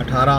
18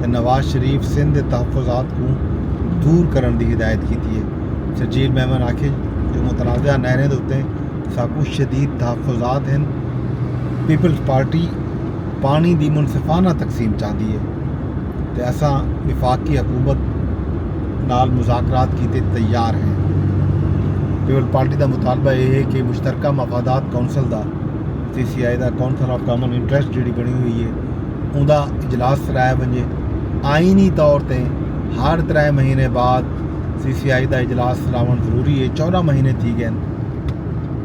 تے نواز شریف سندھ دے تحفظات کو دور کرن دی ہدایت کیتی ہے. شرجیل میمن آکھے جو متنازع نہریں دے اتنے ساکو شدید تحفظات ہیں. پیپلز پارٹی پانی دی منصفانہ تقسیم چاہتی ہے تے اساں وفاقی حکومت نال مذاکرات کیتے تیار ہیں. پیپل پارٹی دا مطالبہ یہ ہے کہ مشترکہ مفادات council the CCI the council of common interest جڑی بنی ہوئی ہے اوندا اجلاس کرایا ونجے. آئینی طور تے ہر 3 مہینے بعد CCI دا اجلاس کراون ضروری ہے. 14 مہینے تھی گئے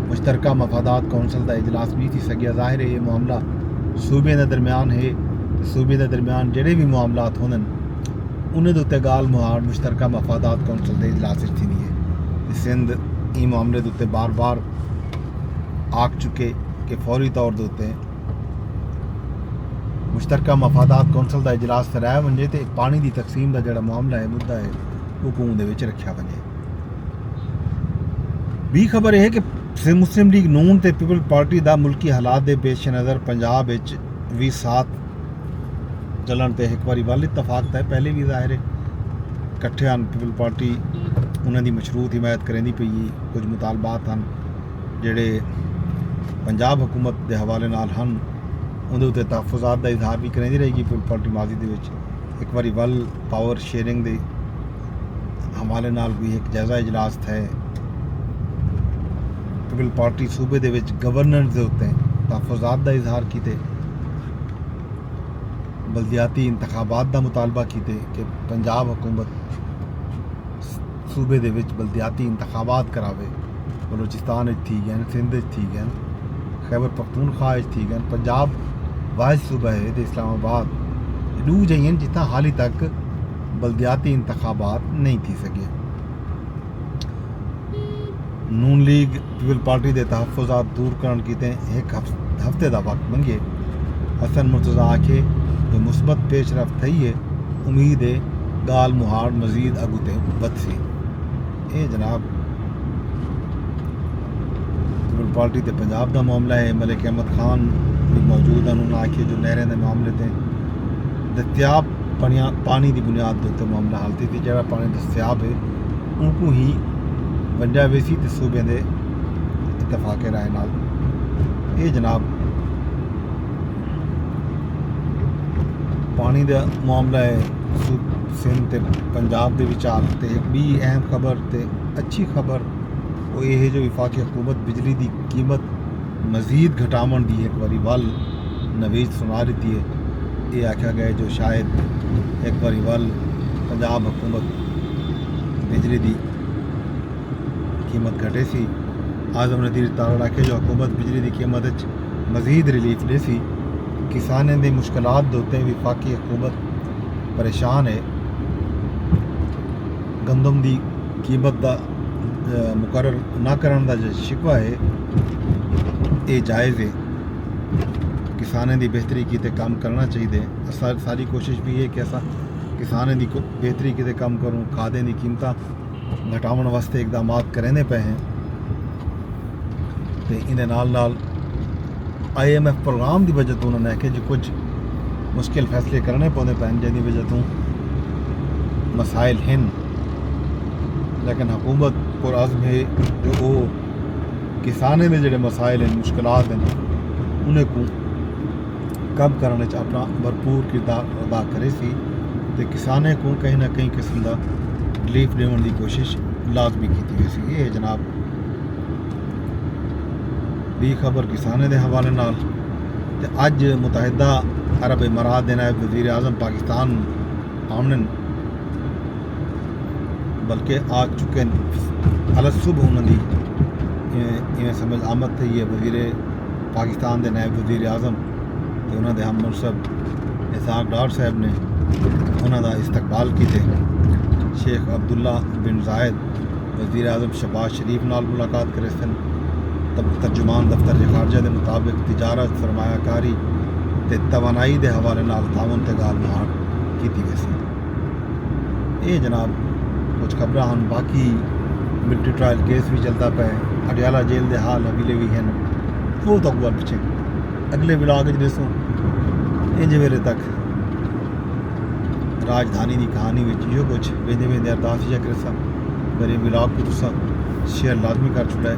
مشترکہ مفادات کونسل دا اجلاس نہیں تھی سکیا. ظاہر ہے یہ معاملہ صوبے دے درمیان ہے. صوبے دے درمیان جڑے بھی معاملات ہوندن انہیں دے اتنے گال مہار مشترکہ مفادات کونسل دے اجلاس تھی نہیں ہے. سندھ یہ معاملے دے اتنے بار بار آکھ چکے کہ فوری طور دے اتنے مشترکہ مفادات کونسل دا اجلاس کرایا ونجے تے پانی دی تقسیم دا جڑا معاملہ ہے مدعا ہے وہ قوم دے وچ رکھیا ونجے. بھی خبر ہے کہ مسلم لیگ نون تے پیپل پارٹی دا ملکی حالات دے پیش نظر پنجاب وچ 20 چلن تے ایک باری وال اتفاق ہے. پہلے بھی ظاہر ہے کٹھے ہیں پیپل پارٹی انہوں دی مشروط حمایت کریں دی پئی. کچھ مطالبات ہیں جڑے پنجاب حکومت دے حوالے نال ہن اندر اتنے تحفظات دا اظہار بھی کریں دی رہے گی. پیپل پارٹی ماضی دے وچ ایک باری ول پاور شیئرنگ دے حوالے نال بھی ایک جائزہ اجلاس تھا. پیپل پارٹی صوبے دے وچ گورننس دے اتنے تحفظات دا اظہار کیتے. بلدیاتی انتخابات دا مطالبہ کیتے کہ پنجاب حکومت صوبے دے وچ بلدیاتی انتخابات کراوے. بلوچستان تھی گئے سندھ تھی گئے خیبر پختونخوا تھی گئے. پنجاب واحد صوبہ ہے دے اسلام آباد دو جائیں جتنا حالی تک بلدیاتی انتخابات نہیں تھی سکے. نون لیگ پیپل پارٹی دے تحفظات دور کرن کیتے ایک ہفتے دا وقت منگے. حسن مرتضیٰ آکھے جو مثبت پیش رفت تھی ہے امید ہے گال مہار مزید اگو تے بد سی. اے جناب پیپل پارٹی تے پنجاب دا معاملہ ہے. ملک احمد خان بھی موجود ہیں. انہوں نے آکھے جو نہریں دے معاملے تے دستیاب پانی دی بنیاد دے تے معاملہ حالتی تھی. جہاں پانی دستیاب ہے ان کو ہی ونجا ویسی تے صوبے دے اتفاق رائے نال. اے جناب پانی دا معاملہ ہے سندھ تے پنجاب دے وچار. تے ایک بھی اہم خبر تے اچھی خبر وہ یہ ہے جو وفاقی حکومت بجلی دی قیمت مزید گھٹاون دی ایک باری ول نویز سنا دیتی ہے. یہ آکھا گیا جو شاید ایک باری ول پنجاب حکومت بجلی دی قیمت گھٹے سی. اعظم ندیر تارڑ آکھے جو حکومت بجلی دی قیمت مزید ریلیف دے سی. کسانیں دی مشکلات دوتے وفاقی حکومت پریشان ہے. گندم دی قیمت دا مقرر نہ کرن دا جو شکوہ ہے یہ جائز ہے. کسانیں دی بہتری کیتے کام کرنا چاہیے. ساری کوشش بھی ہے کہ ایسا کسانیں دی بہتری کیتے کام کروں. کھادیں دی قیمتاں گھٹاون واسطے اقدامات کرنے پے ہیں. تے اندے نال IMF پروگرام دی وجہ تو انہوں نے کہ جو کچھ مشکل فیصلے کرنے پوندے پہن جن دی وجہ تو مسائل ہیں. لیکن حکومت پر عزم ہے جو وہ کسانے میں جڑے مسائل ہیں مشکلات ہیں انہیں کو کم کرنے چ اپنا بھرپور کردار ادا کرے سی. تے کسانے کو کہیں نہ کہیں قسم دا ریلیف دیون دی کوشش لازمی کیتی ہوئی سی. یہ جناب بھی خبر کسانے دے حوالے نال. تے اج متحدہ عرب امارات دے نائب وزیر اعظم پاکستان آمن بلکہ آ چکے حالت صبح انہوں دی سمجھ آمد تھی. یہ وزیر پاکستان دے نائب وزیر اعظم تے انہوں دے ہم منصب اسحاق ڈار صاحب نے انہوں دا استقبال کیتے. شیخ عبداللہ بن زائد وزیر اعظم شہباز شریف نال ملاقات کرے سن. ترجمان دفتر خارجہ دے مطابق تجارت سرمایہ کاری تے توانائی دے حوالے نال تعاون تے گال مہار کیتی ویسی. یہ جناب کچھ خبراں ہن. باقی ملٹری ٹرائل کیس بھی چلتا پہ. اڈیالہ جیل دے حال حویلے بھی ہیں وہ تو اگوا پیچھے اگلے ولاگ دیسوں. ਇੰਜ ਵੇਲੇ ਤੱਕ ਰਾਜਧਾਨੀ ਦੀ ਕਹਾਣੀ ਵਿੱਚ ਜੋ ਕੁਝ ਵੇਂਦੇ ਵੇਂਦੇ ਅਰਦਾਸ ਜਾ ਕਰੇ ਸਾਂ ਮੇਰੇ ਵਲੌਗ ਨੂੰ ਤੁਸੀਂ ਸ਼ੇਅਰ ਲਾਜ਼ਮੀ ਕਰ ਛੁੜਾ ਹੈ